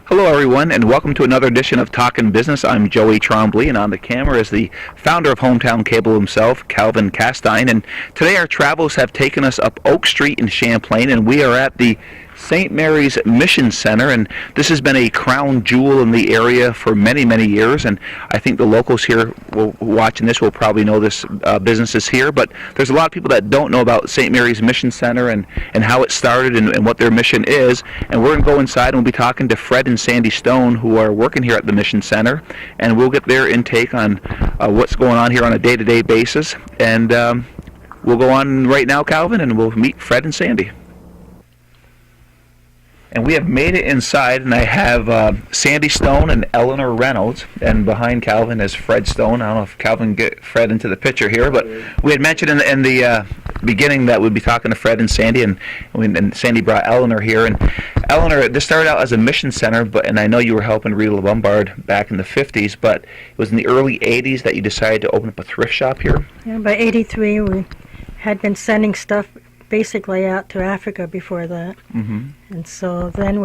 Hello, everyone, and welcome to another edition of Talkin' Business. I'm Joey Trombley, and on the camera is the founder of Hometown Cable himself, Calvin Castine. And today our travels have taken us up Oak Street in Champlain, and we are at the St. Mary's Mission Center, and this has been a crown jewel in the area for many, many years, and I think the locals here watching this will probably know this business is here, but there's a lot of people that don't know about St. Mary's Mission Center and how it started and what their mission is, and we're going to go inside and we'll be talking to Fred and Sandy Stone, who are working here at the Mission Center, and we'll get their intake on what's going on here on a day-to-day basis, and we'll go on right now, Calvin, and we'll meet Fred and Sandy. And we have made it inside, and I have Sandy Stone and Eleanor Reynolds, and behind Calvin is Fred Stone. I don't know if Calvin can get Fred into the picture here, but we had mentioned in the beginning that we'd be talking to Fred and Sandy, and Sandy brought Eleanor here. And Eleanor, this started out as a mission center, and I know you were helping Rita Lombard back in the 50s, but it was in the early 80s that you decided to open up a thrift shop here? Yeah, by 83 we had been sending stuff basically out to Africa before that. Mm-hmm. And so then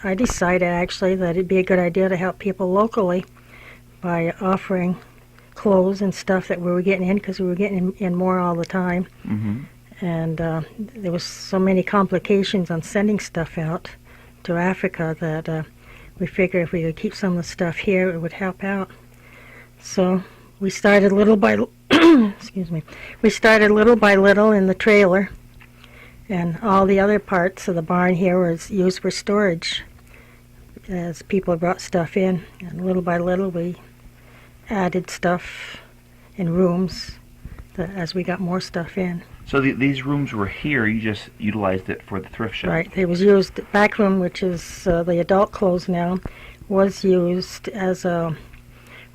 I decided actually that it'd be a good idea to help people locally by offering clothes and stuff that we were getting in, because we were getting in more all the time. Mm-hmm. And there was so many complications on sending stuff out to Africa that we figured if we could keep some of the stuff here, it would help out. So we started little by excuse me. We started little by little in the trailer, and all the other parts of the barn here was used for storage as people brought stuff in. And little by little we added stuff in rooms as we got more stuff in. So these rooms were here, you just utilized it for the thrift shop? Right. It was used, the back room, which is the adult clothes now, was used as a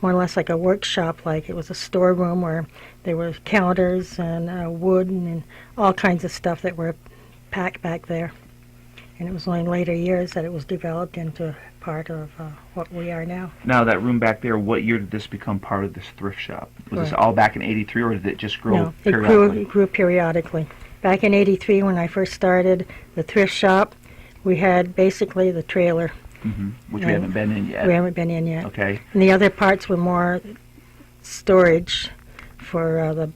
more or less like a workshop. Like it was a storeroom where there were counters and wood and all kinds of stuff that were packed back there. And it was only in later years that it was developed into part of what we are now. Now, that room back there, what year did this become part of this thrift shop? Was Right. this all back in 83, or did it just grow No, periodically? it grew periodically. Back in 83, when I first started the thrift shop, we had basically the trailer. Mm-hmm. Which we haven't been in yet. We haven't been in yet. Okay. And the other parts were more storage for the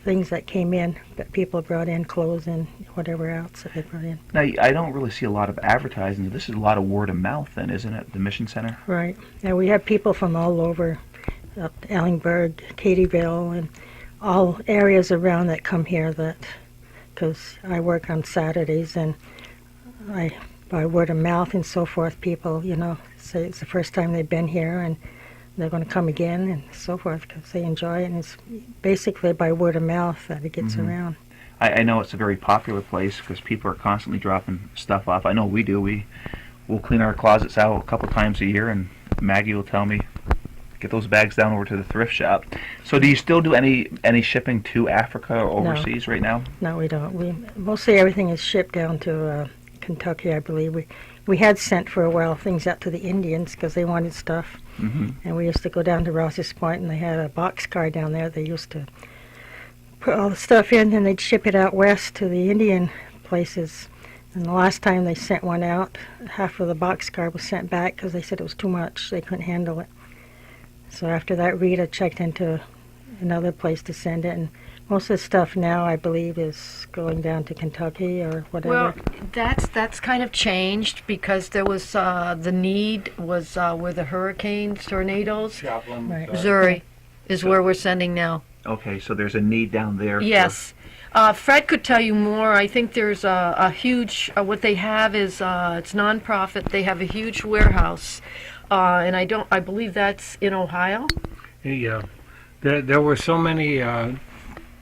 things that came in, that people brought in, clothes and whatever else that they brought in. Now, I don't really see a lot of advertising. This is a lot of word of mouth then, isn't it, the Mission Center? Right. And we have people from all over, up Ellingburg, Cadyville, and all areas around that come here, that because I work on Saturdays, and by word of mouth and so forth, people, say it's the first time they've been here and they're going to come again and so forth because they enjoy it. And it's basically by word of mouth that it gets around. I know it's a very popular place because people are constantly dropping stuff off. I know we do. We'll clean our closets out a couple times a year, and Maggie will tell me, get those bags down over to the thrift shop. So do you still do any shipping to Africa or overseas right now? No, we don't. Mostly everything is shipped down to Kentucky, I believe. We had sent for a while things out to the Indians because they wanted stuff. Mm-hmm. And we used to go down to Ross's Point, and they had a boxcar down there. They used to put all the stuff in, and they'd ship it out west to the Indian places. And the last time they sent one out, half of the boxcar was sent back because they said it was too much. They couldn't handle it. So after that, Rita checked into another place to send it, and most of the stuff now, I believe, is going down to Kentucky or whatever. Well, that's kind of changed because there was the need was where the hurricanes, tornadoes, Champlain, Right. Missouri, is where we're sending now. Okay, so there's a need down there. Yes. Fred could tell you more. I think there's a huge, what they have is, it's nonprofit. They have a huge warehouse. And I believe that's in Ohio. Yeah, there were so many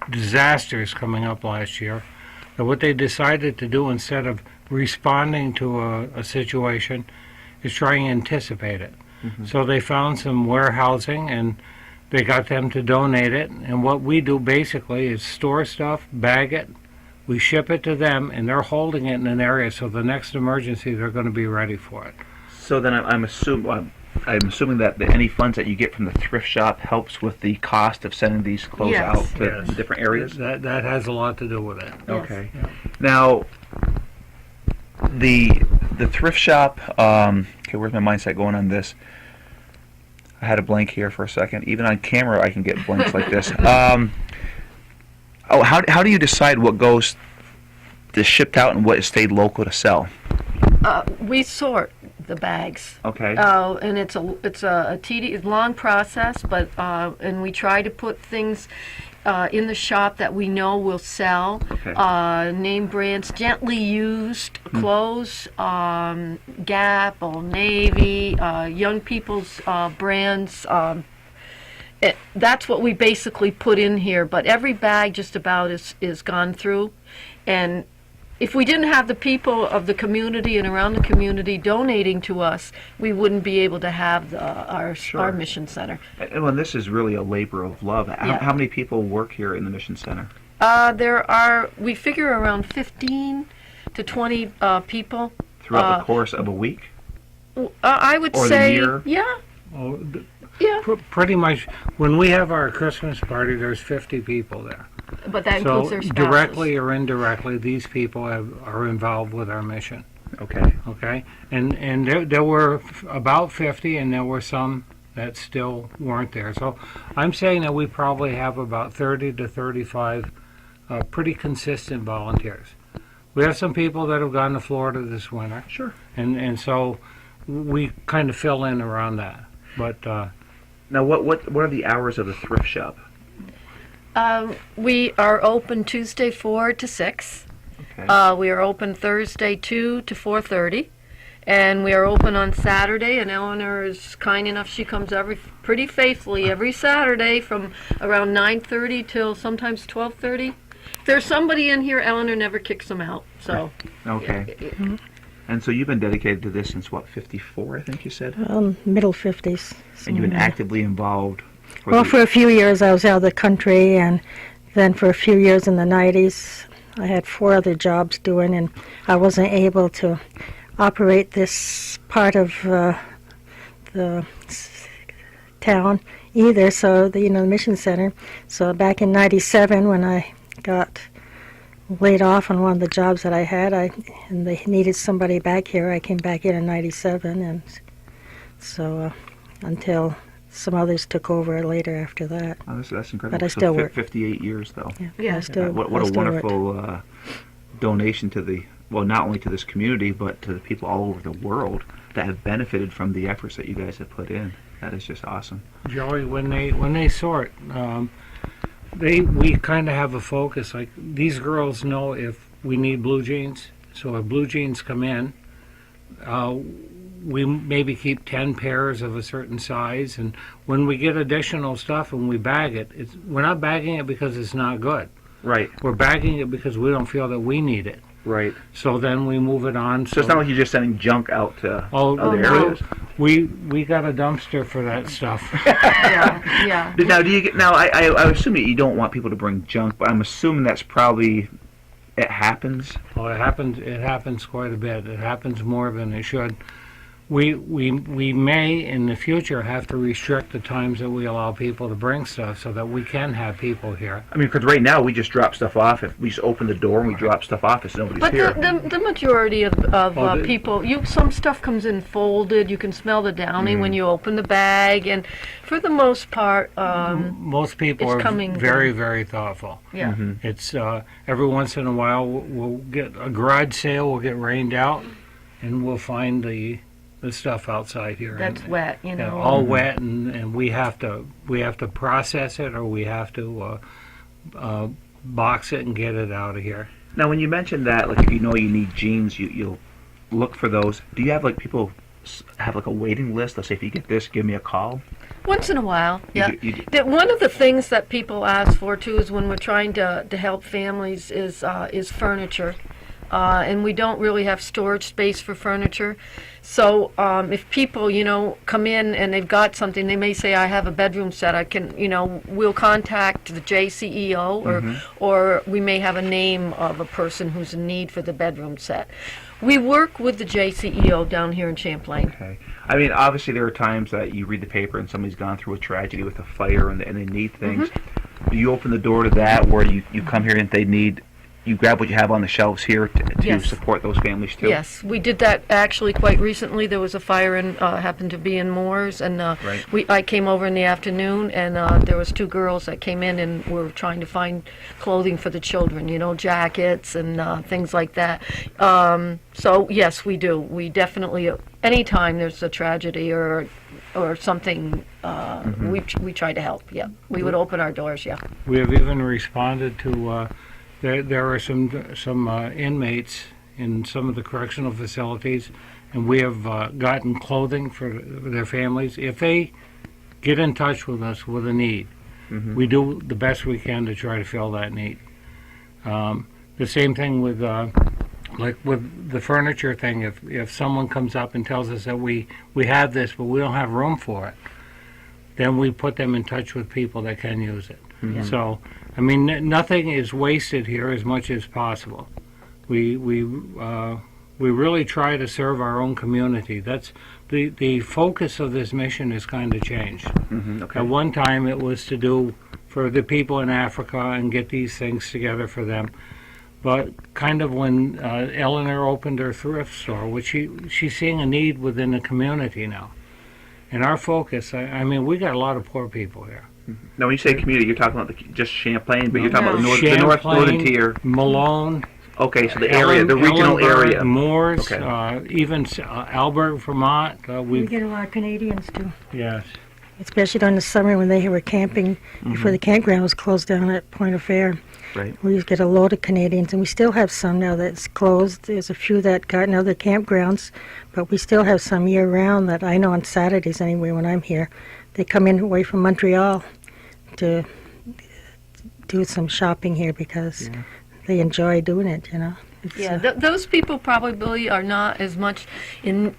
disasters coming up last year that what they decided to do instead of responding to a situation is try and anticipate it. Mm-hmm. So they found some warehousing and they got them to donate it. And what we do basically is store stuff, bag it, we ship it to them, and they're holding it in an area so the next emergency they're going to be ready for it. So then I'm assuming that any funds that you get from the thrift shop helps with the cost of sending these clothes Yes. out to Yes. different areas? That has a lot to do with it. Yes. Okay. Yeah. Now, the thrift shop, Okay, where's my mindset going on this? I had a blank here for a second. Even on camera, I can get blanks like this. How do you decide what goes to shipped out and what is stayed local to sell? We sort the bags. Okay. And it's a tedious, long process, but and we try to put things in the shop that we know will sell. Okay. Name brands, gently used clothes, Gap, Old Navy, young people's brands. That's what we basically put in here. But every bag just about is gone through, and if we didn't have the people of the community and around the community donating to us, we wouldn't be able to have our mission center. And when this is really a labor of love, how many people work here in the mission center? We figure around 15 to 20 people. Throughout the course of a week? I would or say, the year? yeah. Oh, Yeah. Pretty much, when we have our Christmas party, there's 50 people there. But that includes So their spouses. directly or indirectly, these people are involved with our mission. Okay. Okay, and there were about 50, and there were some that still weren't there. So I'm saying that we probably have about 30 to 35 pretty consistent volunteers. We have some people that have gone to Florida this winter. Sure. And so we kind of fill in around that. But Now, what are the hours of the thrift shop? We are open Tuesday 4 to 6. Okay. We are open Thursday 2 to 4:30. And we are open on Saturday, and Eleanor is kind enough. She comes pretty faithfully every Saturday from around 9:30 till sometimes 12:30. If there's somebody in here, Eleanor never kicks them out. So. Okay. And so you've been dedicated to this since, what, 54, I think you said? Middle 50s. And you've been actively involved For a few years I was out of the country, and then for a few years in the 90s I had 4 other jobs doing, and I wasn't able to operate this part of the town either, so the mission center. So back in 97, when I got laid off on one of the jobs that I had, and they needed somebody back here, I came back in 97, and so until some others took over later after that. Oh, that's incredible. But I still work. 58 years, though. Yeah. I still, What I a still worked. wonderful donation to the, well, not only to this community, but to the people all over the world that have benefited from the efforts that you guys have put in. That is just awesome. Joey, when they sort, we kind of have a focus. Like, these girls know if we need blue jeans. So if blue jeans come in, we maybe keep 10 pairs of a certain size, and when we get additional stuff and we bag it, we're not bagging it because it's not good. Right. We're bagging it because we don't feel that we need it. Right. So then we move it on. So it's not like you're just sending junk out to other no. areas. We got a dumpster for that stuff. Yeah. Now, do you get? Now, I assume that you don't want people to bring junk, but I'm assuming that's probably it happens. Well, it happens quite a bit. It happens more than it should. We may in the future have to restrict the times that we allow people to bring stuff so that we can have people here. I mean, because right now we just drop stuff off. If we just open the door and we drop stuff off, if nobody's But here. the majority of people, some stuff comes in folded. You can smell the downy when you open the bag, and for the most part, most people it's are coming very, very thoughtful. yeah. It's every once in a while we'll get a garage sale, we'll get rained out, and we'll find the stuff outside here. That's wet, all wet, and we have to process it, or we have to box it and get it out of here. Now, when you mentioned that, like, if you know you need jeans, you'll look for those. Do you have, like, people have, like, a waiting list? They'll say, if you get this, give me a call? Once in a while, yeah. You do. One of the things that people ask for too is when we're trying to help families is furniture. And we don't really have storage space for furniture. So if people, come in and they've got something, they may say, I have a bedroom set. I can, we'll contact the JCEO, or we may have a name of a person who's in need for the bedroom set. We work with the JCEO down here in Champlain. Okay. I mean, obviously there are times that you read the paper and somebody's gone through a tragedy with a fire and they need things. Do you open the door to that, where you come here and they need you grab what you have on the shelves here to Yes. support those families too. Yes, we did that actually quite recently. There was a fire in happened to be in Moores, and Right. I came over in the afternoon, and there was two girls that came in and were trying to find clothing for the children, jackets and things like that. So yes, we do. We definitely, anytime there's a tragedy or something, we try to help. Yeah, we would open our doors. Yeah. We have even responded to, there are some inmates in some of the correctional facilities, and we have gotten clothing for their families. If they get in touch with us with a need, we do the best we can to try to fill that need. The same thing with, like with the furniture thing, if someone comes up and tells us that we have this, but we don't have room for it, then we put them in touch with people that can use it. So, I mean, nothing is wasted here as much as possible. We really try to serve our own community. That's the focus of this mission has kind of changed. Okay. At one time, it was to do for the people in Africa and get these things together for them. But kind of when Eleanor opened her thrift store, which she's seeing a need within the community now. And our focus, I mean, we got a lot of poor people here. Now, when you say community, you're talking about just Champlain, but you're talking No. about the north northern tier. Malone, Okay, so the area, the regional Ellenburg, area. Moores, Okay. even Albert, Vermont. We get a lot of Canadians too, Yes. especially during the summer when they were camping before the campground was closed down at Point of Fair. Right. We used to get a load of Canadians, and we still have some now that's closed. There's a few that got in other campgrounds, but we still have some year-round that I know on Saturdays anyway when I'm here. They come in away from Montreal to do some shopping here because they enjoy doing it, It's, Yeah, those people probably are not as much in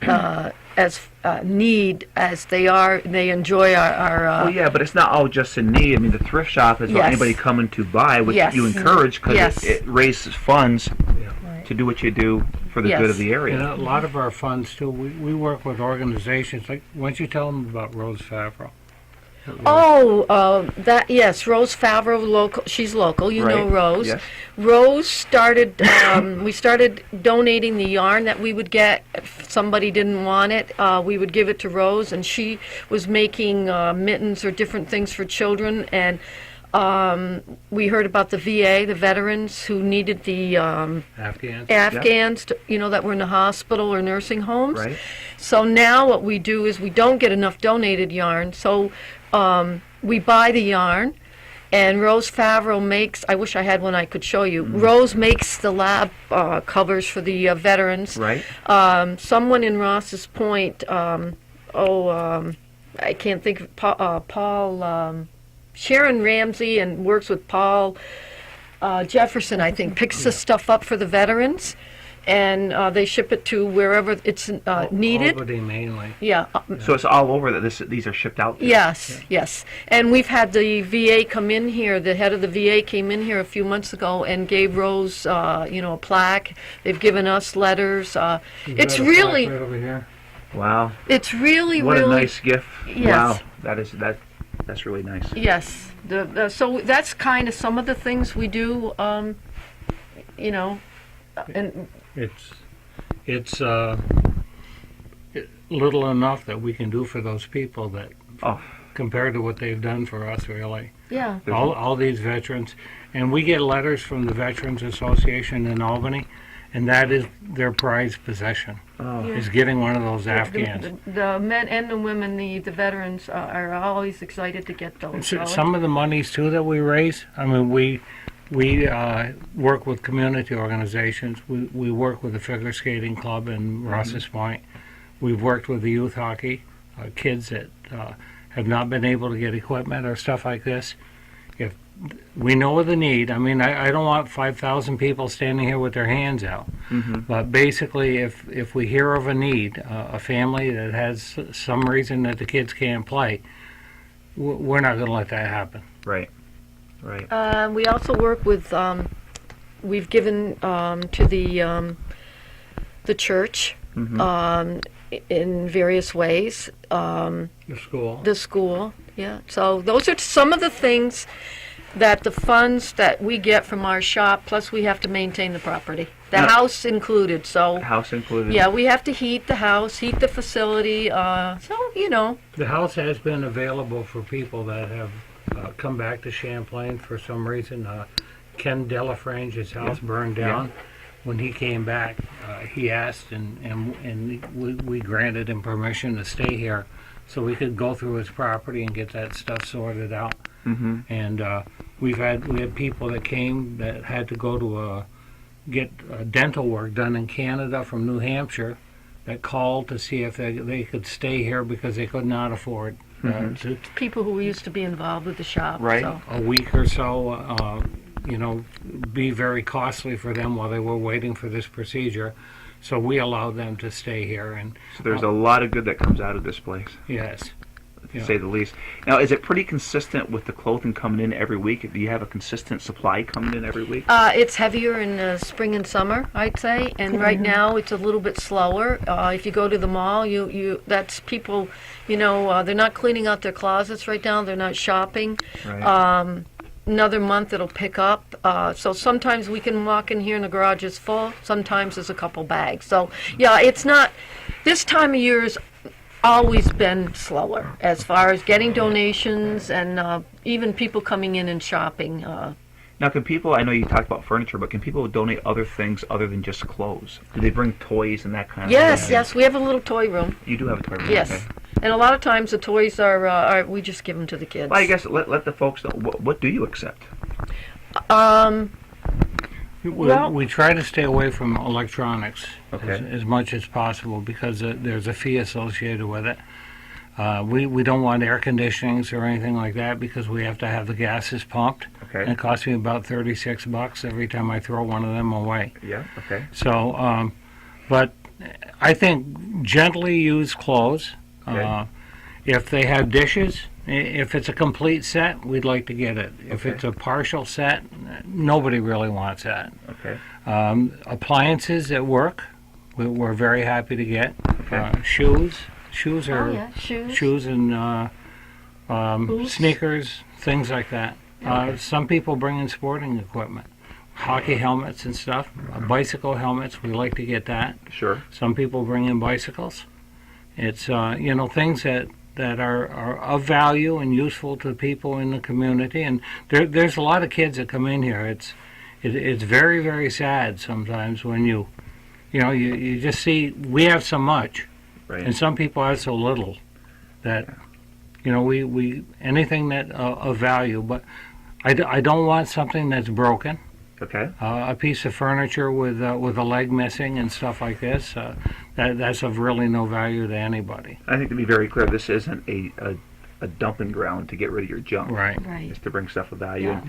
as need as they are. They enjoy our Well, yeah, but it's not all just in need. I mean, the thrift shop is not Yes. anybody coming to buy, which Yes. you encourage because Yes. it raises funds Right. to do what you do for the Yes. good of the And area. a lot of our funds, too, we work with organizations. Like, why don't you tell them about Rose Favreau? Yes, Rose Favreau, local. She's local. You know Right. Rose. Yes. Rose started. We started donating the yarn that we would get. If somebody didn't want it, we would give it to Rose, and she was making mittens or different things for children. And we heard about the VA, the veterans who needed the Afghans? that were in the hospital or nursing homes. Right. So now what we do is we don't get enough donated yarn, so we buy the yarn, and Rose Favreau makes, I wish I had one I could show you, Rose makes the lab covers for the veterans. Right. Someone in Ross's Point, I can't think of, Paul, Sharon Ramsey, and works with Paul Jefferson, I think, picks the stuff up for the veterans, and they ship it to wherever it's needed. Albany mainly. Yeah. So it's all over that these are shipped out to. Yes. And we've had the VA come in here. The head of the VA came in here a few months ago and gave Rose, a plaque. They've given us letters. It's Got a really, plaque right over here. Wow. it's really, What really. a nice gift. Yes. Wow. That's really nice. Yes. So that's kind of some of the things we do. And It's little enough that we can do for those people that, Oh. compared to what they've done for us, really. yeah. All these veterans, and we get letters from the Veterans Association in Albany, and that is their prized possession, Oh. is getting one of those Afghans. The men and the women, the veterans, are always excited to get those. So Some of the monies, too, that we raise, I mean, we work with community organizations. We work with the Figure Skating Club in Ross's Point. We've worked with the youth hockey, kids that have not been able to get equipment or stuff like this. If we know the need, I mean, I don't want 5,000 people standing here with their hands out. But basically, if we hear of a need, a family that has some reason that the kids can't play, we're not going to let that happen. Right. Right. we also work with. We've given to the church in various ways. The school. The school, yeah. So those are some of the things that the funds that we get from our shop, plus we have to maintain the property. The Yeah. house included, so, House included? yeah, we have to heat the house, heat the facility, so, you know. The house has been available for people that have come back to Champlain for some reason. Ken Delafrange's house burned down. When he came back, he asked, and we granted him permission to stay here so we could go through his property and get that stuff sorted out. Mm-hmm. And we had people that came that had to go to get dental work done in Canada from New Hampshire that called to see if they could stay here because they could not afford to People who used to be involved with the shop. Right. So. a week or so, be very costly for them while they were waiting for this procedure. So we allowed them to stay here, and So there's a lot of good that comes out of this place, yes, to Yeah. say the least. Now, is it pretty consistent with the clothing coming in every week? Do you have a consistent supply coming in every week? It's heavier in the spring and summer, I'd say, and right now it's a little bit slower. If you go to the mall, that's people, they're not cleaning out their closets right now. They're not shopping. Right. Another month it'll pick up. So sometimes we can walk in here and the garage is full. Sometimes there's a couple bags. So yeah, it's not. This time of year has always been slower as far as getting donations and even people coming in and shopping. Now, can people, I know you talked about furniture, but can people donate other things other than just clothes? Do they bring toys and that kind of Yes, thing? yes, we have a little toy room. You do have a toy room? Yes. Okay. And a lot of times the toys are we just give them to the kids. Well, I guess let the folks know, what do you accept? we try to stay away from electronics Okay. as much as possible because there's a fee associated with it. We don't want air conditionings or anything like that because we have to have the gases pumped. Okay. And it costs me about $36 every time I throw one of them away. Yeah, okay. So, but I think gently used clothes. Okay. If they have dishes, if it's a complete set, we'd like to get it. If Okay. it's a partial set, nobody really wants that. Okay. Appliances at work, we're very happy to get. Okay. Shoes are Oh yeah, shoes. shoes and Boots. sneakers, things like that. Some people bring in sporting equipment, hockey helmets and stuff, bicycle helmets. We like to get that. Sure. Some people bring in bicycles. It's things that are of value and useful to people in the community. And there's a lot of kids that come in here. It's very, very sad sometimes when you just see we have so much. Right. And some people have so little that, we anything that of value. But I don't want something that's broken. Okay. A piece of furniture with a leg missing and stuff like this. That's of really no value to anybody. I think to be very clear, this isn't a dumping ground to get rid of your junk. Right. Right. It's to bring stuff of value. Yeah.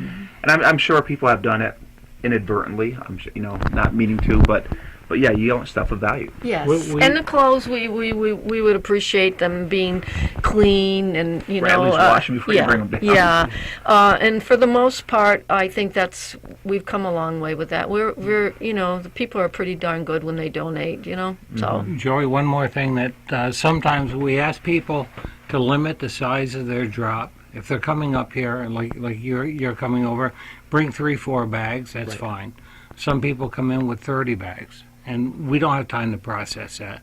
And I'm sure people have done it inadvertently. I'm sure, not meaning to, but yeah, you want stuff of value. Yes. We- And the clothes, we would appreciate them being clean and Right, at least wash them before you bring them down. Yeah. And for the most part, I think we've come a long way with that. We're the people are pretty darn good when they donate. So Joey, one more thing that sometimes we ask people to limit the size of their drop. If they're coming up here, like you're coming over, bring 3-4 bags. That's Right. fine. Some people come in with 30 bags, and we don't have time to process that.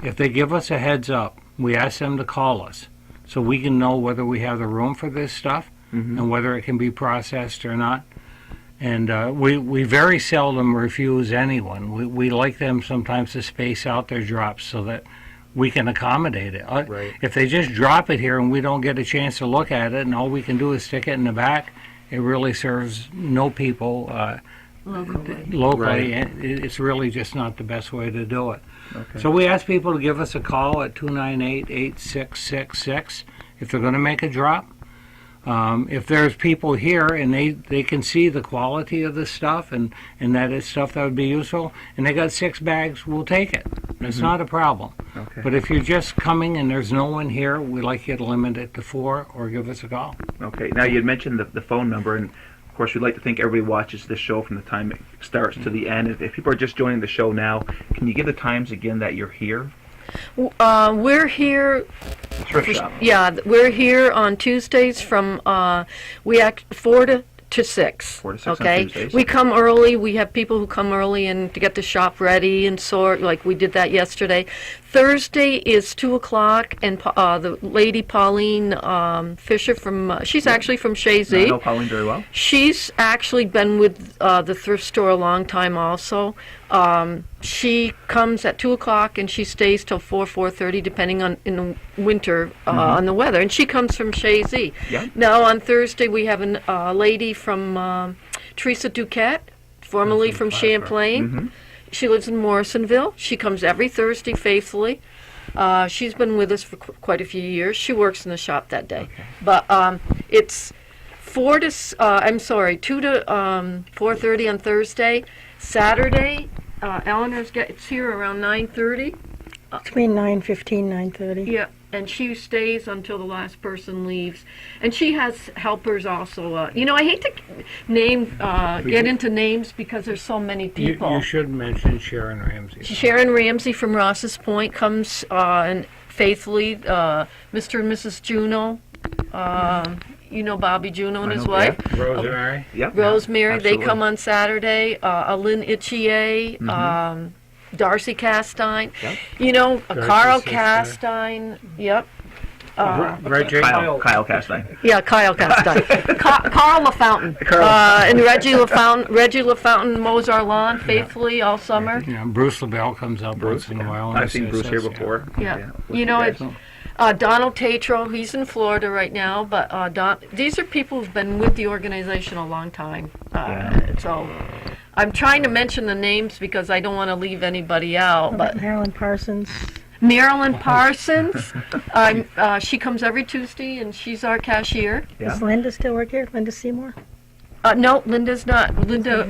If they give us a heads up, we ask them to call us so we can know whether we have the room for this stuff and whether it can be processed or not. And we very seldom refuse anyone. We like them sometimes to space out their drops so that we can accommodate it. Right. If they just drop it here and we don't get a chance to look at it and all we can do is stick it in the back, it really serves no people locally. Right. It's really just not the best way to do it. Okay. So we ask people to give us a call at 298-8666 if they're going to make a drop. If there's people here and they can see the quality of the stuff and that it's stuff that would be useful, and they got 6 bags, we'll take it. It's not a problem. Okay. But if you're just coming and there's no one here, we'd like you to limit it to 4 or give us a call. Okay. Now, you had mentioned the phone number, and of course, we'd like to think everybody watches this show from the time it starts to the end. If people are just joining the show now, can you give the times again that you're here? we're here. Thrift shop. Yeah, we're here on Tuesdays from we act 4 to to 6. 4 to 6 on okay? Tuesdays. We come early. We have people who come early and to get the shop ready and sort, like we did that yesterday. Thursday is 2 o'clock, and the lady Pauline Fisher she's actually from I Shazy. know Pauline very well. She's actually been with the thrift store a long time also. She comes at 2 o'clock and she stays till 4:30, depending on in the winter on the weather. And she comes from Shazy. Yeah. Now on Thursday we have a lady from Teresa Duquette, formerly from Champlain. She lives in Morrisonville. She comes every Thursday faithfully. She's been with us for quite a few years. She works in the shop that day. Okay. But it's 2 to 4:30 on Thursday. Saturday, Eleanor's gets here around 9:30. Between 9:15, 9:30. Yeah, and she stays until the last person leaves. And she has helpers also. I hate to get into names because there's so many people. You should mention Sharon Ramsey. Sharon Ramsey from Ross's Point comes and faithfully, Mr. and Mrs. Juno. Bobby Juno and I his know, wife. yeah. Rosemary. Yeah. Rosemary, they Absolutely. come on Saturday. Lynn Itchier, Darcy Castine, Yep. Carl sister. Castine, yep. Reggie. Kyle Castine. Yeah, Kyle Castine. Carl LaFountain. Carl. And Reggie LaFountain mows our lawn faithfully all summer. Bruce LaBelle comes up once in a while. and I've seen Bruce here assists, before. Yeah. With You know, guys. it's Donald Tatro, he's in Florida right now, but these are people who've been with the organization a long time. So I'm trying to mention the names because I don't want to leave anybody out. But Marilyn Parsons. Marilyn Parsons, she comes every Tuesday and she's our cashier. Yeah. Does Linda still work here? Linda Seymour? No, Linda's not. Linda,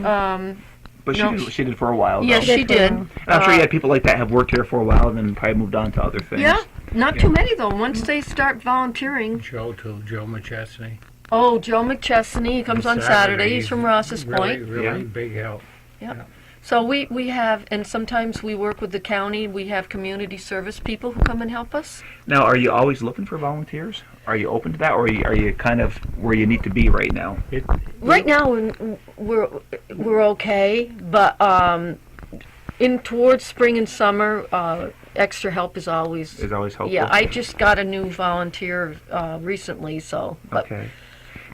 But No. she did for a while. yeah, though. she did. And I'm sure you had people like that have worked here for a while and then probably moved on to other things. Yeah, not too many though. Once they start volunteering. Joe McChesney. Oh, Joe McChesney, he comes on Saturday. He's from Ross's Point. Really Yeah. big help. So we have, and sometimes we work with the county. We have community service people who come and help us. Now, are you always looking for volunteers? Are you open to that, or are you kind of where you need to be right now? Right now we're okay, but in towards spring and summer, extra help is always helpful. Yeah, I just got a new volunteer recently, so. But Okay.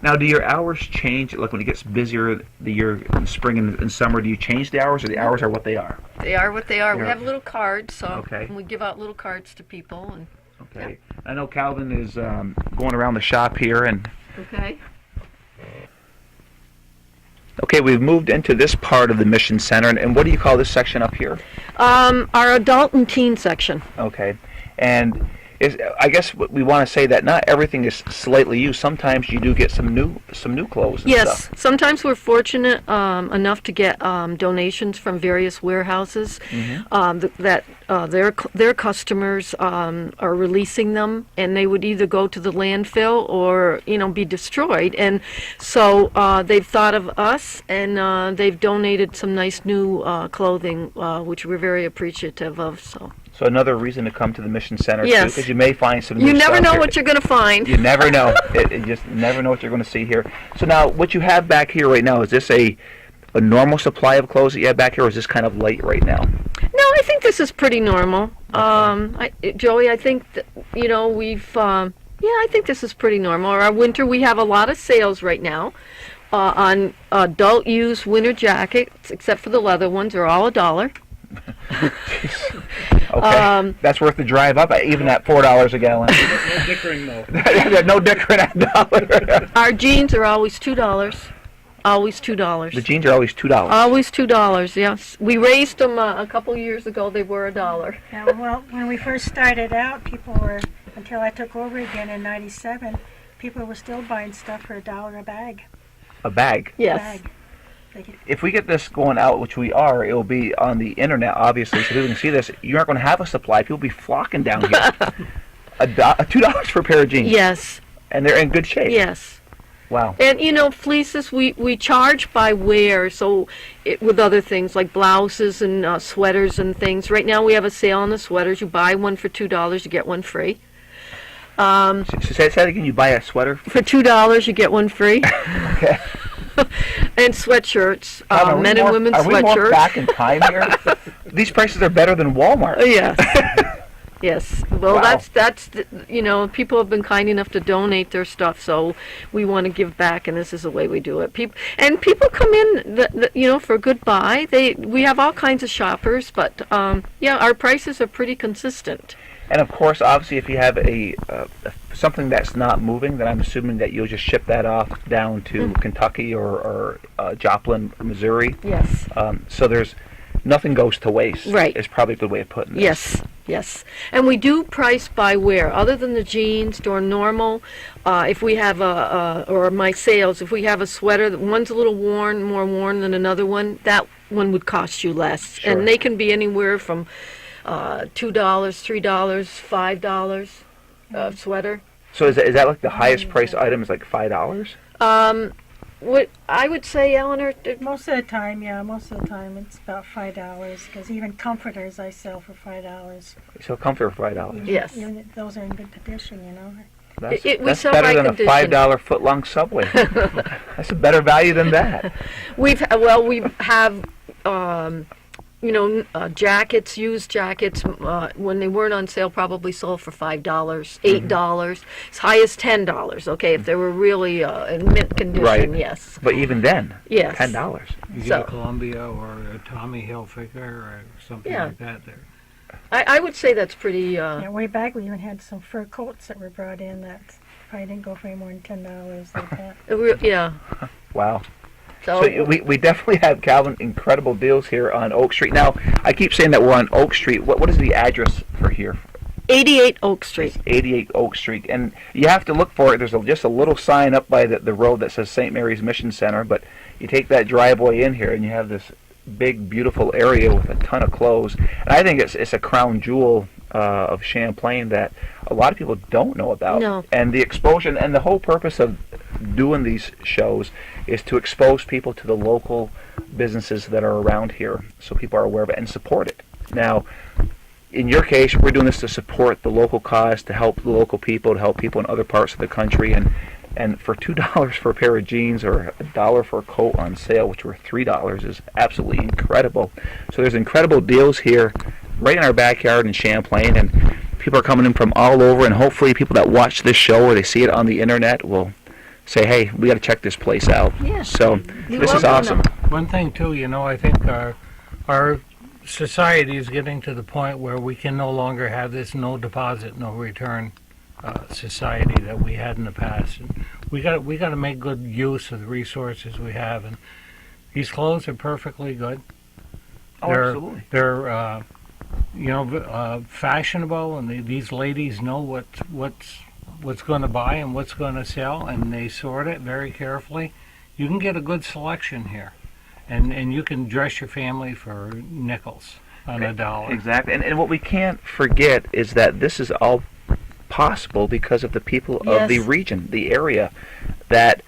Now, do your hours change? Like when it gets busier, the year in spring and summer, do you change the hours, or the hours are what they are? they are what they are. We Yeah. have little cards, so Okay. and we give out little cards to people. And Okay. I know Calvin is going around the shop here, and okay. okay, we've moved into this part of the Mission Center, and what do you call this section up here? Our adult and teen section. Okay, and I guess what we want to say that not everything is slightly used. Sometimes you do get some new clothes. And Yes, stuff. sometimes we're fortunate enough to get donations from various warehouses that their customers are releasing them, and they would either go to the landfill or be destroyed. And so they've thought of us, and they've donated some nice new clothing, which we're very appreciative of. So another reason to come to the Mission Center, Yes. because you may find some new You never stuff know here. what you're going to find. You never know. You just never know what you're going to see here. So now, what you have back here right now, is this a normal supply of clothes that you have back here, or is this kind of light right now? No, I think this is pretty normal. Joey, I think we've. I think this is pretty normal. Our winter, we have a lot of sales right now on adult use winter jackets, except for the leather ones. They're all $1. Okay, that's worth the drive up, even at $4 a gallon. No dickering though. No dickering at $1. Our jeans are always $2. Always $2. The jeans are always $2. Always $2. Yes, we raised them a couple years ago. They were $1. Yeah, well, when we first started out, people were, until I took over again in '97, people were still buying stuff for $1 a bag. A bag. Yes. Bag. They could- If we get this going out, which we are, it will be on the internet, obviously, so people can see this. You aren't going to have a supply. People will be flocking down here. $2 for a pair of jeans. Yes. And they're in good shape. Yes. Wow. And fleeces we charge by wear, so with other things like blouses and sweaters and things. Right now we have a sale on the sweaters. You buy one for $2, you get one free. So say that again. You buy a sweater. For $2, you get one free. Okay. and sweatshirts, Are we men and more- women's Are we more sweatshirts. back in time here? These prices are better than Walmart. Yes. Yes. Well, Wow. people have been kind enough to donate their stuff, so we want to give back, and this is the way we do it. People come in, for a good buy. We have all kinds of shoppers, but our prices are pretty consistent. And of course, obviously, if you have something that's not moving, then I'm assuming that you'll just ship that off down to Kentucky or Joplin, Missouri. Yes. So there's nothing goes to waste. Right. Is probably a good way of putting it. Yes. And we do price by wear. Other than the jeans or normal, if we have or my sales, if we have a sweater that one's a little more worn than another one, that one would cost you less. Sure. And they can be anywhere from $2, $3, $5 sweater. So is that like the highest price item is like $5? What I would say, Eleanor, Most of the time, it's about $5, because even comforters I sell for $5. So comfort for $5. yes. Those are in good condition, That's, We that's sell better by than condition. a $5 foot-long Subway. That's a better value than that. We have jackets, used jackets, when they weren't on sale, probably sold for $5, $8, as high as $10. Okay, if they were really in mint condition, Right. yes. But even then, Yes. $10. You So- get a Columbia or a Tommy Hilfiger or something Yeah. like that there. I would say that's pretty. Yeah, way back we even had some fur coats that were brought in that probably didn't go for any more than $10 like that. Yeah. Wow. So, So we definitely have, Calvin, incredible deals here on Oak Street. Now, I keep saying that we're on Oak Street. What is the address for here? 88 Oak Street. 88 Oak Street. And you have to look for it. There's just a little sign up by the road that says St. Mary's Mission Center, but you take that driveway in here and you have this big, beautiful area with a ton of clothes. And I think it's a crown jewel of Champlain that a lot of people don't know about. No. And the exposure, and the whole purpose of doing these shows is to expose people to the local businesses that are around here so people are aware of it and support it. Now, in your case, we're doing this to support the local cause, to help the local people, to help people in other parts of the country, and for $2 for a pair of jeans or $1 for a coat on sale, which were $3, is absolutely incredible. So there's incredible deals here right in our backyard in Champlain, and people are coming in from all over, and hopefully people that watch this show or they see it on the internet will say, hey, we got to check this place out. Yeah. So You're this is welcome. awesome. One thing too, I think our society is getting to the point where we can no longer have this no deposit, no return society that we had in the past. And we got to make good use of the resources we have. And these clothes are perfectly good. Oh, absolutely. They're fashionable, and these ladies know what's going to buy and what's going to sell, and they sort it very carefully. You can get a good selection here, and you can dress your family for nickels on a dollar. Exactly. And what we can't forget is that this is all possible because of the people of the Yes. region, the area, that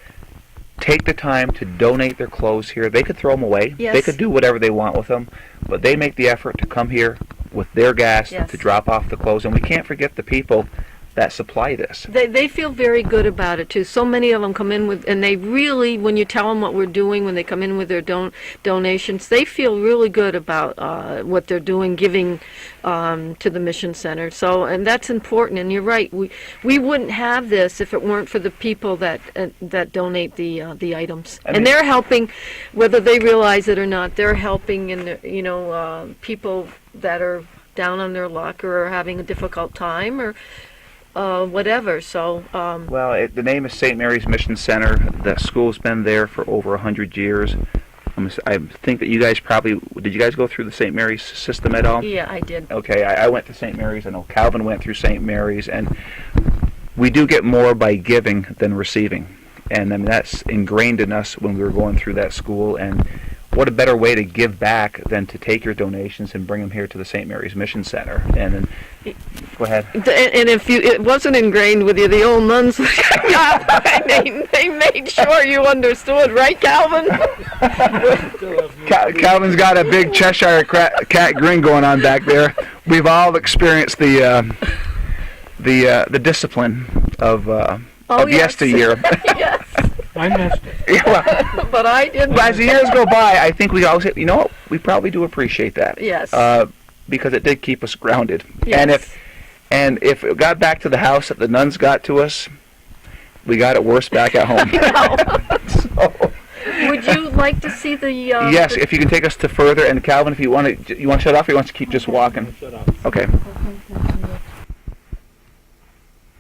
take the time to donate their clothes here. They could throw them away. Yes. They could do whatever they want with them, but they make the effort to come here with their gas Yes. to drop off the clothes. And we can't forget the people that supply this. They feel very good about it too. So many of them come in with, and they really, when you tell them what we're doing, when they come in with their donations, they feel really good about what they're doing, giving to the mission center. So, and that's important. And you're right. We wouldn't have this if it weren't for the people that donate the items, I mean- and they're helping, whether they realize it or not. They're helping, in people that are down on their luck or are having a difficult time or. Whatever. So. Well, the name is St. Mary's Mission Center. The school's been there for over 100 years. I think that you guys did you guys go through the St. Mary's system at all? Yeah, I did. Okay, I went to St. Mary's. I know Calvin went through St. Mary's, and we do get more by giving than receiving. And I mean, that's ingrained in us when we were going through that school. And what a better way to give back than to take your donations and bring them here to the St. Mary's Mission Center. And then, go ahead. And if it wasn't ingrained with you, the old nuns, they made sure you understood, right, Calvin? Calvin's got a big Cheshire cat grin going on back there. We've all experienced the discipline of Oh, yes. yesteryear. Yes. I missed it. Yeah, well, But I didn't. but as the years go by, I think we always say, you know what, we probably do appreciate that. Yes. Because it did keep us grounded. Yes. And if it got back to the house that the nuns got to us, we got it worse back at home. So, Would you like to see the? yes, if you can take us to further, and Calvin, if you want to shut off, or you want to keep just walking? Shut up. Okay.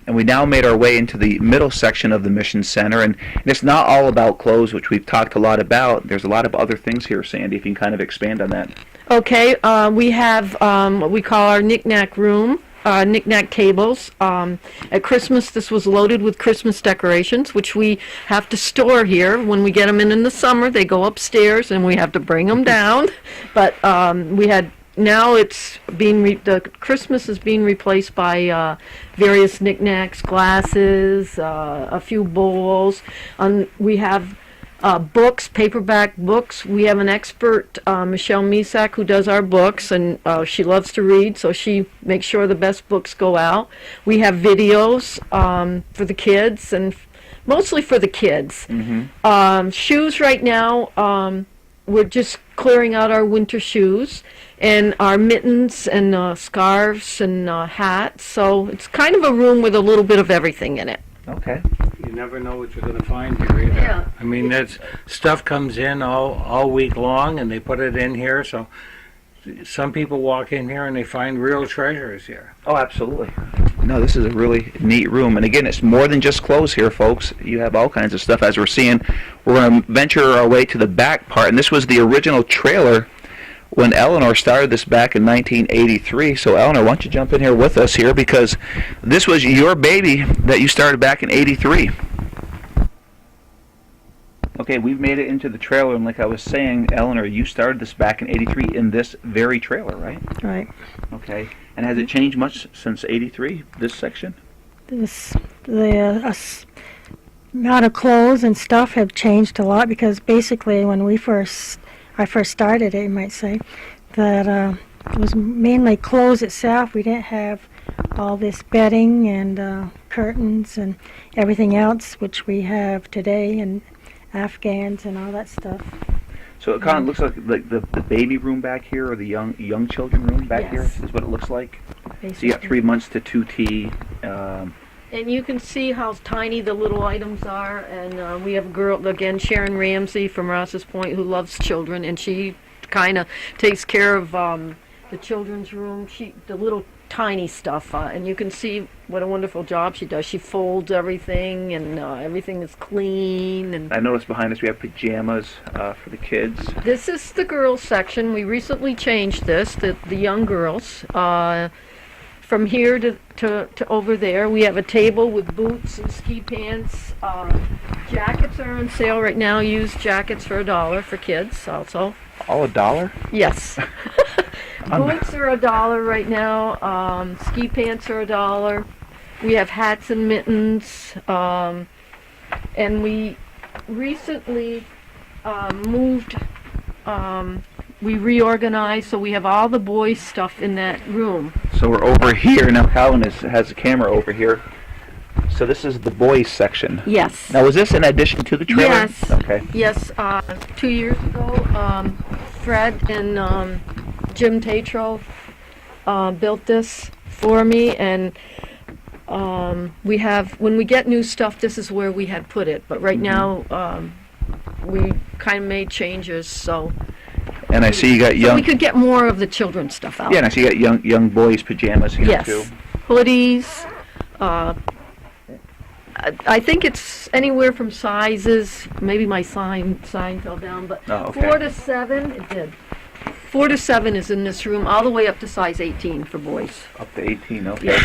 And we now made our way into the middle section of the Mission Center, and it's not all about clothes, which we've talked a lot about. There's a lot of other things here, Sandy, if you can kind of expand on that. Okay, we have what we call our knick-knack room, knick-knack tables. At Christmas, this was loaded with Christmas decorations, which we have to store here. When we get them in the summer, they go upstairs, and we have to bring them down. But we had. Now it's being the Christmas is being replaced by various knickknacks, glasses, a few bowls. We have books, paperback books. We have an expert, Michelle Misak, who does our books, and she loves to read, so she makes sure the best books go out. We have videos for the kids, and mostly for the kids. Mm-hmm. Shoes right now, we're just clearing out our winter shoes, and our mittens and scarves and hats. So it's kind of a room with a little bit of everything in it. Okay. You never know what you're going to find here either. Yeah. I mean, that's stuff comes in all week long, and they put it in here. So some people walk in here and they find real treasures here. Oh, absolutely. No, this is a really neat room. And again, it's more than just clothes here, folks. You have all kinds of stuff. As we're seeing, we're going to venture our way to the back part. And this was the original trailer when Eleanor started this back in 1983. So, Eleanor, why don't you jump in here with us here, because this was your baby that you started back in 83. Okay, we've made it into the trailer, and like I was saying, Eleanor, you started this back in 83 in this very trailer, right? Right. Okay. And has it changed much since 83, this section? The amount of clothes and stuff have changed a lot, because basically when I first started it, you might say, that it was mainly clothes itself. We didn't have all this bedding and curtains and everything else which we have today, and Afghans and all that stuff. So it kind of looks like the baby room back here, or the young children room back here, Yes. is what it looks like. Basically. So you got 3 months to 2T. And you can see how tiny the little items are. And we have a girl, again, Sharon Ramsey from Ross's Point, who loves children, and she kind of takes care of the children's room, the little tiny stuff. And you can see what a wonderful job she does. She folds everything, and everything is clean. And I noticed behind us we have pajamas for the kids. this is the girls section. We recently changed this, the young girls. From here to over there, we have a table with boots and ski pants. Jackets are on sale right now. Used jackets for $1 for kids also. All $1? Yes. Boots are $1 right now. Ski pants are $1. We have hats and mittens. And we recently moved. We reorganized, so we have all the boys' stuff in that room. So we're over here. Now Calvin has a camera over here. So this is the boys section. Yes. Now, was this in addition to the trailer? Yes. Okay. Yes. 2 years ago, Fred and Jim Tatro built this for me, and we have, when we get new stuff, this is where we had put it. But right now, we kind of made changes, so. And I see you got So young. we could get more of the children's stuff out. Yeah, and I see you got young boys' pajamas here Yes. too. Hoodies. I think it's anywhere from sizes. Maybe my sign fell down, but Oh, okay. 4 to 7. It did. 4 to 7 is in this room, all the way up to size 18 for boys. Up to 18. Okay. Yes.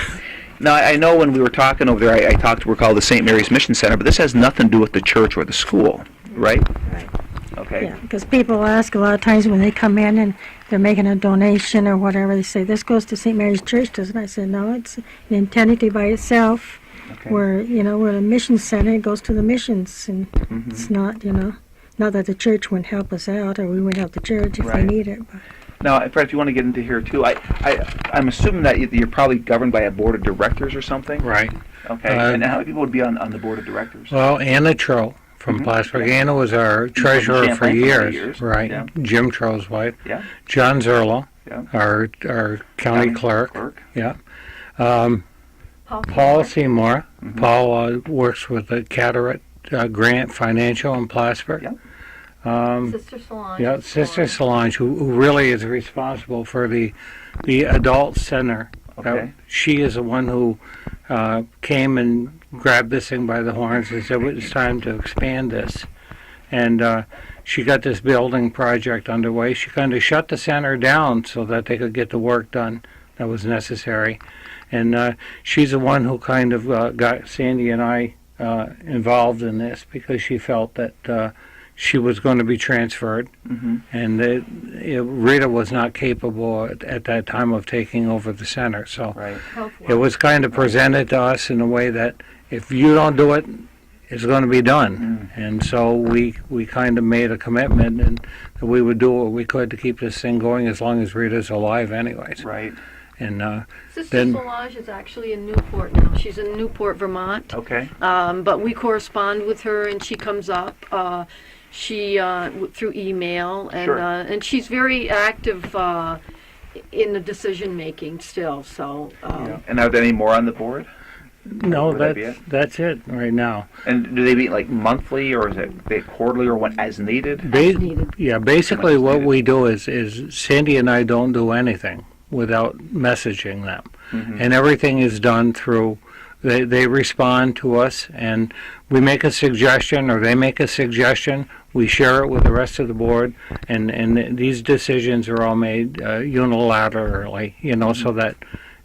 Now I know when we were talking over there, I talked. We're called the St. Mary's Mission Center, but this has nothing to do with the church or the school, right? Right. Okay. Yeah, because people ask a lot of times when they come in and they're making a donation or whatever, they say, this goes to St. Mary's Church, doesn't it? I said, no, it's an entity by itself. Okay. We're a mission center, it goes to the missions, and Mhm. it's not, not that the church wouldn't help us out, or we wouldn't help the church if they Right. need it. But Now, Fred, if you want to get into here too, I'm assuming that you're probably governed by a board of directors or something. Right. Okay. And how many people would be on the board of directors? Well, Anna Tro, from Plattsburgh. Anna was our treasurer for Champlain for many years, years. right? Yeah. Jim Tro's wife. Yeah. John Zerlo, Yeah. our county clerk. Yeah. Paul Seymour. Mm-hmm. Paul works with the Cataract Grant Financial in Plattsburgh. Yeah. Sister Solange. Yeah, Sister Solange, who really is responsible for the adult center. Okay. She is the one who came and grabbed this thing by the horns and said it was time to expand this. And she got this building project underway. She kind of shut the center down so that they could get the work done that was necessary. And she's the one who kind of got Sandy and I involved in this because she felt that she was going to be transferred, and Rita was not capable at that time of taking over the center. So Right. it was kind of presented to us in a way that if you don't do it, it's going to be done. And so we kind of made a commitment and that we would do what we could to keep this thing going as long as Rita's alive anyways. Right. And Sister then- Solange is actually in Newport now. She's in Newport, Vermont. Okay. But we correspond with her, and she comes up. She through email, and Sure. and she's very active in the decision making still. So Yeah. And are there any more on the board? no, Would that be it? that's it right now. And do they meet like monthly, or is it they quarterly, or when as needed? as needed. Yeah, basically As what needed. we do is Sandy and I don't do anything without messaging them. And everything is done through, they respond to us and we make a suggestion or they make a suggestion, we share it with the rest of the board, and these decisions are all made unilaterally, so that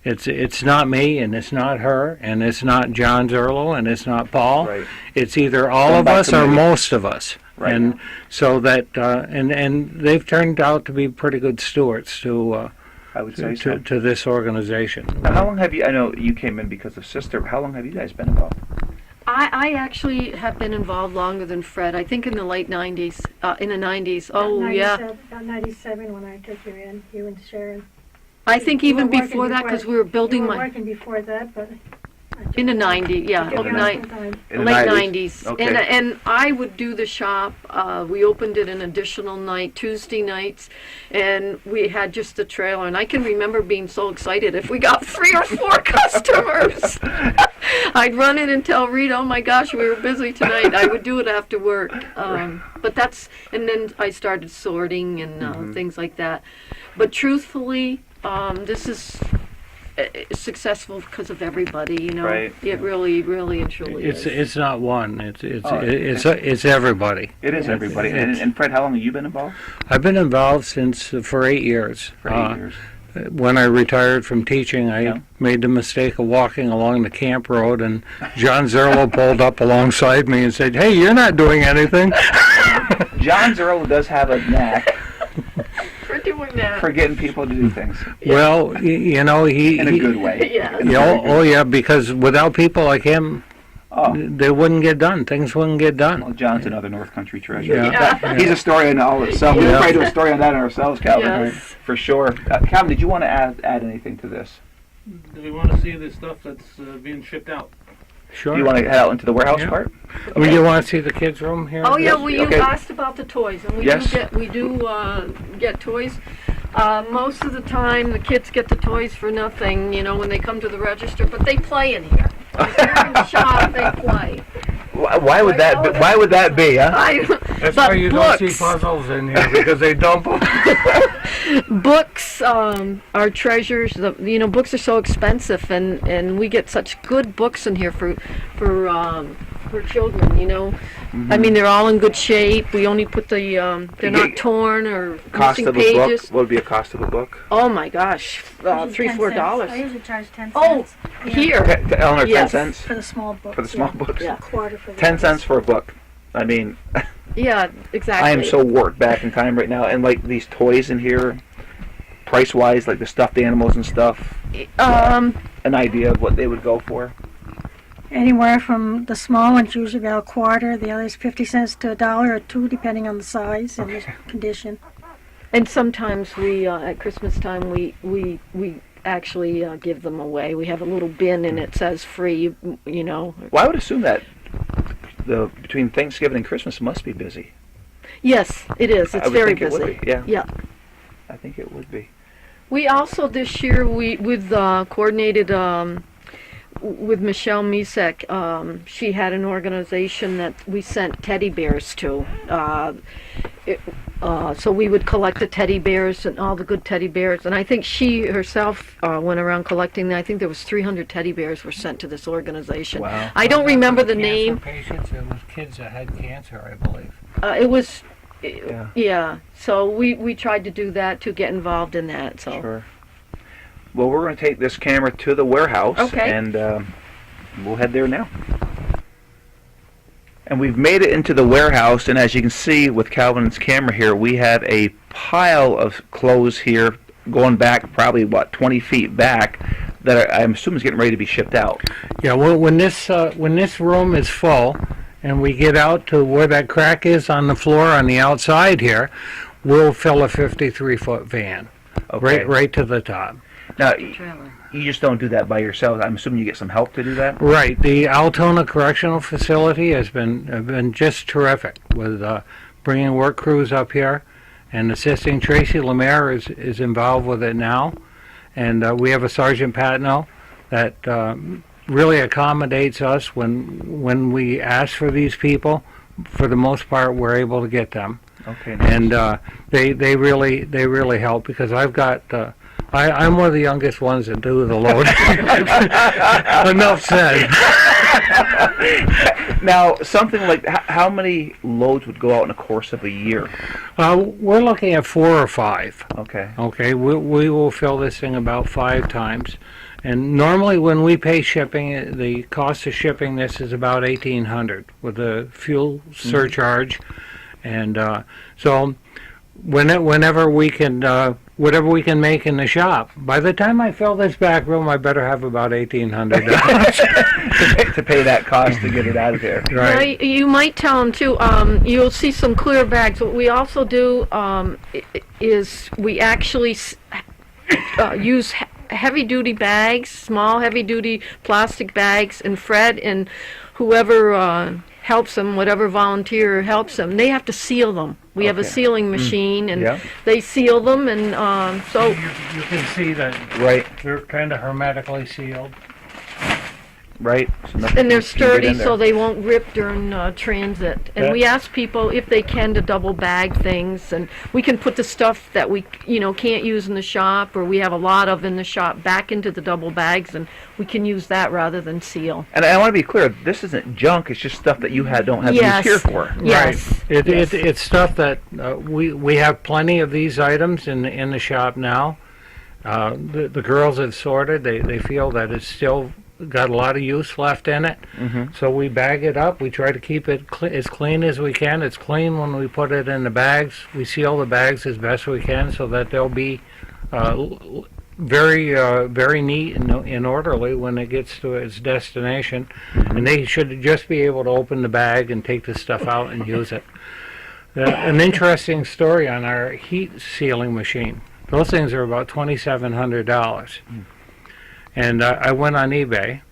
it's not me and it's not her and it's not John Zerlo and it's not Paul. Right. It's either all Done of by us or committee. most of us. Right. And so that and they've turned out to be pretty good stewards to I would say so. to this organization. Now, how long have you? I know you came in because of Sister. How long have you guys been involved? I actually have been involved longer than Fred. I think in the late 90s, in the 90s. Oh, yeah. About 97 when I took you in, you and Sharon. I think We even were working before that, because we were building you were my... working before that, but... In the 90s, yeah. Took your Late husband time. In the 90s. Okay. And I would do the shop. We opened it an additional night, Tuesday nights, and we had just a trailer. And I can remember being so excited if we got 3 or 4 customers. I'd run in and tell Rita, oh my gosh, we were busy tonight. I would do it after work. But that's, and then I started sorting and things like that. But truthfully, this is successful because of everybody, Right. It really, really and truly is. It's not one. Oh, It's everybody. It is everybody. And Fred, how long have you been involved? I've been involved since for 8 years. For 8 years. When I retired from teaching, I Yeah. made the mistake of walking along the camp road, and John Zerlo pulled up alongside me and said, "Hey, you're not doing anything." John Zerlo does have a knack For doing that. for getting people to do things Well, he in a good way. Yeah. In a Yeah, very good way. yeah, because without people like him, Oh, they wouldn't get done. Things wouldn't get done. well, John's another North Country treasure. Yeah. He's a story in all itself. We Yeah. can probably do a story on that ourselves, Calvin, Yes. for sure. Calvin, did you want to add anything to this? Do we want to see the stuff that's being shipped out? Sure. Do you want to head out into the warehouse Yeah. part? Well, you want to see the kids' room here? Oh yeah, Yes, well you okay. asked about the toys, and we Yes. do get toys. Most of the time, the kids get the toys for nothing, when they come to the register. But they play in here. If they're in the shop, they play. Why would that? Why would that be? Huh? That's but why you books, don't see puzzles in here, because they dump them. books are treasures. Books are so expensive, and we get such good books in here for children. I mean, they're all in good shape. We only put the they're not torn or Cost missing of a pages. book? What would be a cost of a book? Oh my gosh, Usually $3-4. $10. I usually charge 10 cents. Oh, here. Eleanor, Yes. 10 cents For the small books. for the small books. Yeah. A quarter for the 10 others. cents for a book. I mean, Yeah, exactly. I am so warped back in time right now, and like these toys in here, price-wise, like the stuffed animals and stuff. An idea of what they would go for. Anywhere from the small ones, usually about a quarter, the others 50 cents to $1 or $2, depending on the size and the condition. And sometimes we at Christmas time we actually give them away. We have a little bin and it says free. Well, I would assume that the between Thanksgiving and Christmas must be busy. Yes, it is. I It's would very think it would busy. be, yeah. Yeah. I think it would be. We also this year with coordinated with Michelle Misek. She had an organization that we sent teddy bears to. So we would collect the teddy bears and all the good teddy bears. And I think she herself went around collecting. I think there was 300 teddy bears were sent to this organization. Wow. I don't remember the Cancer name. Patients, it was kids that had cancer, I believe. It was. Yeah. Yeah. So we tried to do that to get involved in that. So. Sure. Well, we're going to take this camera to the warehouse, Okay. and we'll head there now. And we've made it into the warehouse, and as you can see with Calvin's camera here, we have a pile of clothes here going back probably, 20 feet back that I'm assuming is getting ready to be shipped out. Yeah, well, when this room is full, and we get out to where that crack is on the floor on the outside here, we'll fill a 53-foot van Okay. right to the top. Now, you just don't do that by yourself. I'm assuming you get some help to do that? Right. The Altona Correctional Facility has been just terrific with bringing work crews up here and assisting. Tracy Lemaire is involved with it now, and we have a Sergeant Patno that really accommodates us when we ask for these people. For the most part, we're able to get them, Okay. Nice. and they really help because I've got. I'm one of the youngest ones that do the load. Enough said. Now, something like how many loads would go out in the course of a year? We're looking at 4 or 5. Okay. Okay, we will fill this thing about 5 times. And normally when we pay shipping, the cost of shipping this is about $1,800 with a fuel surcharge. And so whenever we can, whatever we can make in the shop. By the time I fill this back room, I better have about $1,800 to pay that cost to get it out of here. Right. Now, you might tell them too. You'll see some clear bags. What we also do is we actually use heavy-duty bags, small heavy-duty plastic bags, and Fred and whoever helps them, whatever volunteer helps them, they have to seal them. We have a Okay. sealing machine, and Yeah. they seal them, and so You can see that Right. they're kind of hermetically sealed. Right. So nothing and they're can get in sturdy, there. so they won't rip during transit. And we ask people if they can to double bag things, and we can put the stuff that we can't use in the shop, or we have a lot of in the shop, back into the double bags, and we can use that rather than seal. And I want to be clear, this isn't junk, it's just stuff that you don't have Yes. use here for. Yes. Right. Yes. It's stuff that we have plenty of these items in the shop now. The girls have sorted. They feel that it's still got a lot of use left in it. Mm-hmm. So we bag it up. We try to keep it as clean as we can. It's clean when we put it in the bags. We seal the bags as best we can so that they'll be very neat and orderly when it gets to its destination. And they should just be able to open the bag and take the stuff out and use it. An interesting story on our heat sealing machine. Those things are about $2,700. And I went on eBay,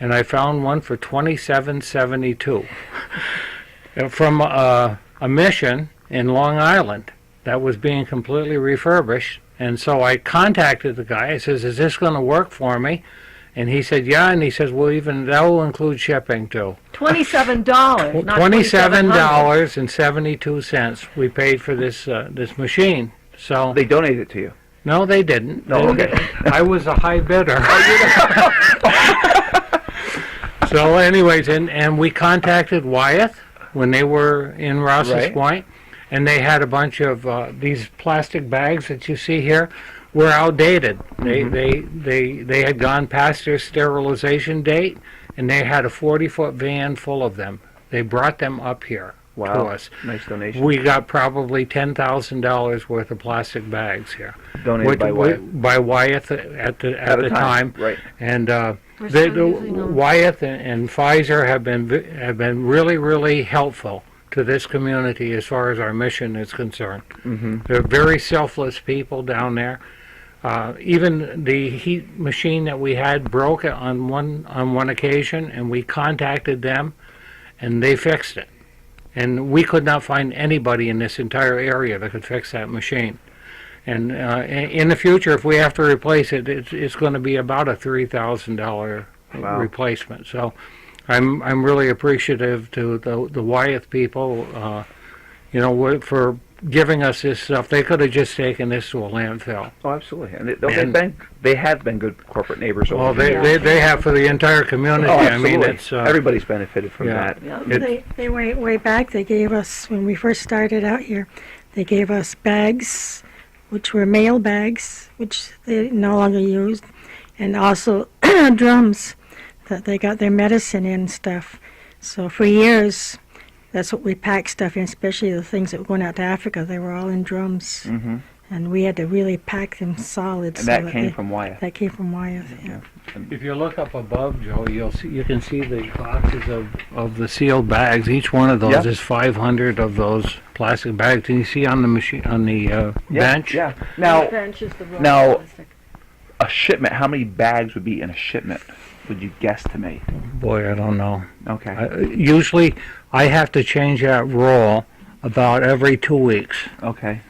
and I found one for $27.72 from a mission in Long Island that was being completely refurbished. And so I contacted the guy. I says, "Is this going to work for me?" And he said, "Yeah." And he says, "Well, even that will include shipping too." $27, not $27.72 we paid for this machine. So They donated it to you. no, they didn't. No, okay. I was a high bidder. So anyways, and we contacted Wyeth when they were in Rouse's Right. Point, and they had a bunch of these plastic bags that you see here were outdated. They had gone past their sterilization date, and they had a 40-foot van full of them. They brought them up here to Wow. us. Nice donation. We got probably $10,000 worth of plastic bags here. Donated by Wyeth. By Wyeth at the time. Right. And We're still using them. Wyeth and Pfizer have been really helpful to this community as far as our mission is concerned. Mm-hmm. They're very selfless people down there. Even the heat machine that we had broke on one occasion, and we contacted them, and they fixed it. And we could not find anybody in this entire area that could fix that machine. And in the future, if we have to replace it, it's going to be about a $3,000 replacement. So I'm really appreciative to the Wyeth people, for giving us this stuff. They could have just taken this to a landfill. Oh, absolutely. And they have been good corporate neighbors. Well, they have for the entire community. Oh, I mean, absolutely. it's Everybody's benefited from yeah. that. They way back, they gave us, when we first started out here, they gave us bags, which were mail bags, which they no longer used, and also drums that they got their medicine in and stuff. So for years, that's what we packed stuff in, especially the things that were going out to Africa. They were all in drums. Mm-hmm. And we had to really pack them solid. And that came from Wyeth. That came from Wyeth, yeah. If you look up above, Joe, you can see the boxes of the sealed bags. Each one of those is 500 of those plastic bags. Can you see on the machine on the bench? Yeah. The Now, bench is the raw now- plastic. a shipment. How many bags would be in a shipment? Would you guesstimate? Boy, I don't know. Okay. Usually, I have to change that roll about every 2 weeks. Okay.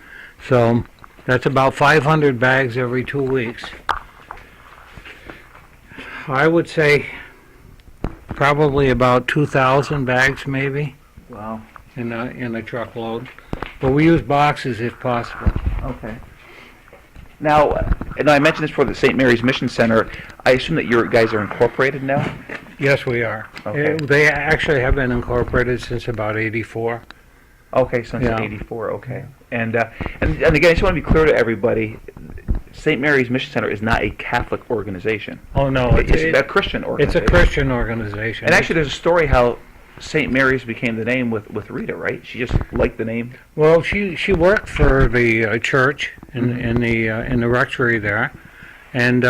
So that's about 500 bags every 2 weeks. I would say probably about 2,000 bags, maybe, Wow. in a truckload. But we use boxes if possible. Okay. Now, and I mentioned this for the St. Mary's Mission Center. I assume that you guys are incorporated now? Yes, we are. Okay. They actually have been incorporated since about '84. Okay, since Yeah. '84. Okay. And again, I just want to be clear to everybody: St. Mary's Mission Center is not a Catholic organization. Oh no, It's a Christian it's organization. a Christian organization. And actually, there's a story how St. Mary's became the name with Rita, right? She just liked the name. Well, she worked for the church in the rectory there, and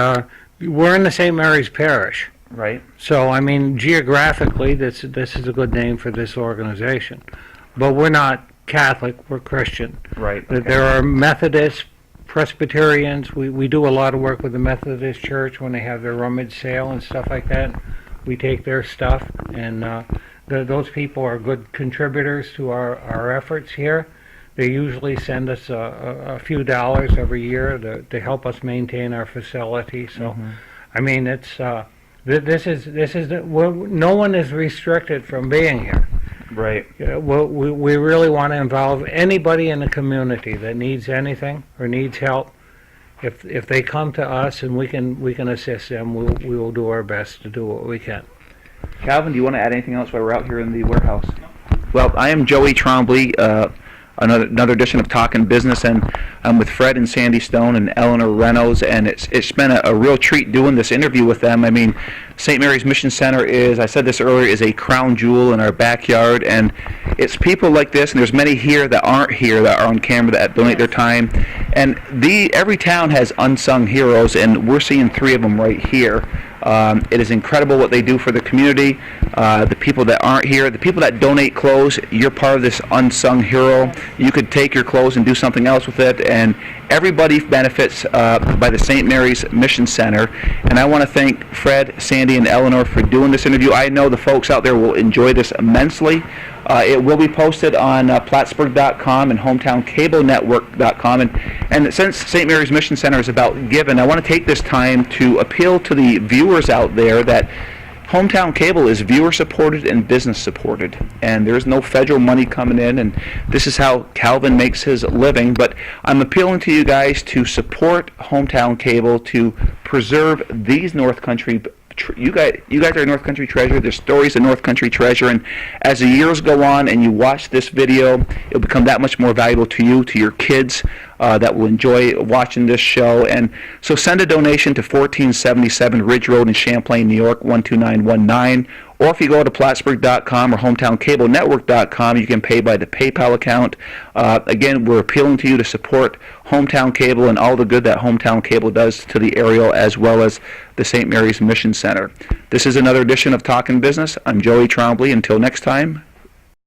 we're in the St. Mary's parish. Right. So I mean, geographically, this is a good name for this organization, but we're not Catholic. We're Christian. Right. There are Methodists, Presbyterians. We do a lot of work with the Methodist Church when they have their rummage sale and stuff like that. We take their stuff, and those people are good contributors to our efforts here. They usually send us a few dollars every year to help us maintain our facility. So, I mean, it's no one is restricted from being here. Right. We really want to involve anybody in the community that needs anything or needs help. If they come to us and we can assist them, we will do our best to do what we can. Calvin, do you want to add anything else while we're out here in the warehouse? Well, I am Joey Trombley, another edition of Talkin' Business, and I'm with Fred and Sandy Stone and Eleanor Reynolds, and it's been a real treat doing this interview with them. I mean, St. Mary's Mission Center is, I said this earlier, is a crown jewel in our backyard, and it's people like this, and there's many here that aren't here that are on camera that donate their time, and every town has unsung heroes, and we're seeing 3 of them right here. It is incredible what they do for the community. The people that aren't here, the people that donate clothes, you're part of this unsung hero. You could take your clothes and do something else with it, and everybody benefits by the St. Mary's Mission Center. And I want to thank Fred, Sandy, and Eleanor for doing this interview. I know the folks out there will enjoy this immensely. It will be posted on Plattsburgh.com and HometownCableNetwork.com. And since St. Mary's Mission Center is about giving, I want to take this time to appeal to the viewers out there that Hometown Cable is viewer supported and business supported, and there's no federal money coming in, and this is how Calvin makes his living. But I'm appealing to you guys to support Hometown Cable to preserve these North Country. You guys are North Country treasure. There's stories of North Country treasure, and as the years go on and you watch this video, it'll become that much more valuable to you, to your kids that will enjoy watching this show. And so send a donation to 1477 Ridge Road in Champlain, New York, 12919. Or if you go to Plattsburgh.com or HometownCableNetwork.com, you can pay by the PayPal account. Again, we're appealing to you to support Hometown Cable and all the good that Hometown Cable does to the area, as well as the St. Mary's Mission Center. This is another edition of Talkin' Business. I'm Joey Trombley. Until next time,